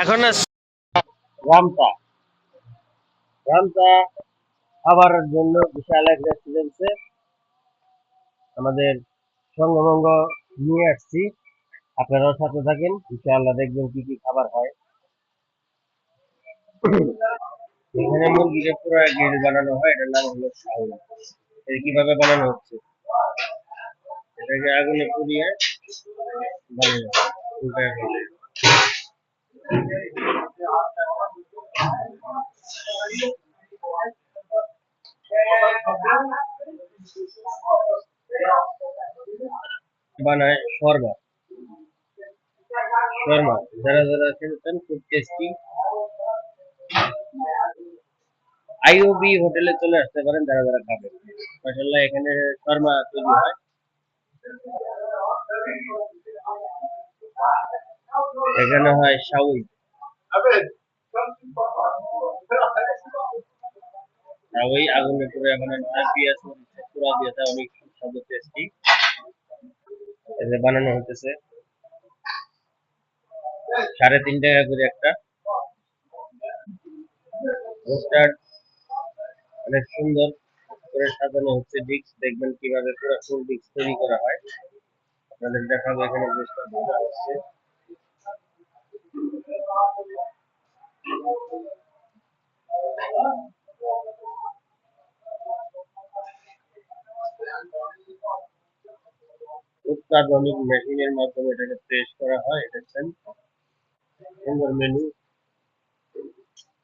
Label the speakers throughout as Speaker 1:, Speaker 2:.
Speaker 1: এখন রামতা রামতা খাবারের জন্য বিশাল এক রেস্টুরেন্টে আমাদের সঙ্গভঙ্গ নিয়ে আসছি। আপনারাও সাথে থাকেন, ইনশাআল্লাহ দেখবেন কি কি খাবার হয়। এখানে মুরগিকে পুরো গ্রিল বানানো হয়, এটার নাম হলো শাউল। এটা কিভাবে বানানো হচ্ছে, এটাকে আগুনে পুড়িয়ে বানানো হয়। উল্টায় পাল্টায়। বানায় শর্মা। শর্মা যারা যারা খেতে খুব টেস্টি। আইওবি হোটেলে চলে আসতে পারেন যারা যারা খাবেন। মাশাআল্লাহ এখানে শর্মা তৈরি হয়। এখানে হয় শাউই। শাউই আগুনে পুড়ে এখানে পেঁয়াজ মরিচ পুরা দিয়ে দেয়, অনেক সুস্বাদু টেস্টি। এটা বানানো হতেছে 3.5 টাকা করে একটা। রোস্টার অনেক সুন্দর করে সাজানো হচ্ছে। ডিক্স দেখবেন কিভাবে পুরো ফুল ডিক্স তৈরি করা হয়, আপনাদের দেখাবো। এখানে রোস্টার ভাজা হচ্ছে। অত্যাধুনিক মেশিনের মাধ্যমে এটাকে প্রেস করা হয়। দেখছেন সুন্দর মেনু,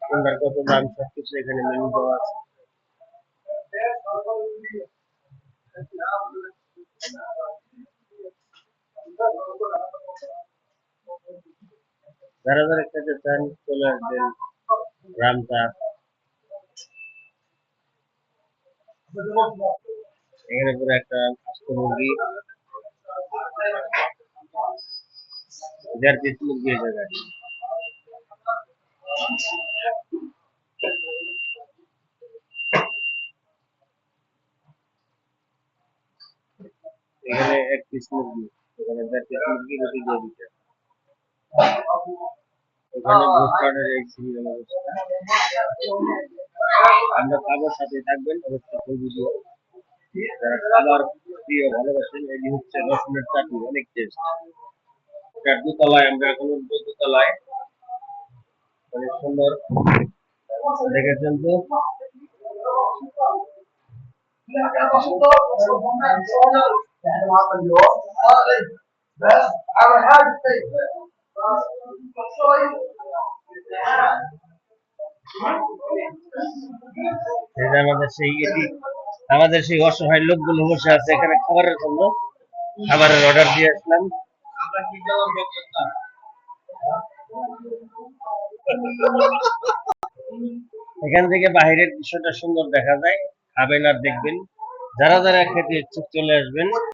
Speaker 1: কোনটার কত দাম সবকিছু এখানে মেনু দেওয়া আছে। যারা যারা খেতে চান চলে আসবেন রামতা। এখানে পুরো একটা আস্ত মুরগি, 1.5 পিস মুরগি এই জায়গায়। এখানে 1 পিস মুরগি, এখানে 1.5 পিস মুরগি রুটি দিয়ে দিচ্ছে। এখানে রোস্টারের এই সিরিয়াল অবস্থা। আমরা খাবার সাথে থাকবেন অবশ্যই ফুল ভিডিও। যারা খাবার প্রিয় ভালোবাসেন, এই হচ্ছে রসুনের চাটনি, অনেক টেস্ট। এটা দোতলায়, আমরা এখন উঠবো দোতলায়। অনেক সুন্দর দেখেছেন তো। আমাদের সেই অসহায় লোকগুলো বসে আছে এখানে খাবারের জন্য। খাবারের অর্ডার দিয়ে আসলাম। এখান থেকে বাহিরের দৃশ্যটা সুন্দর দেখা যায়। খাবেন আর দেখবেন। যারা যারা খেতে ইচ্ছুক চলে আসবেন।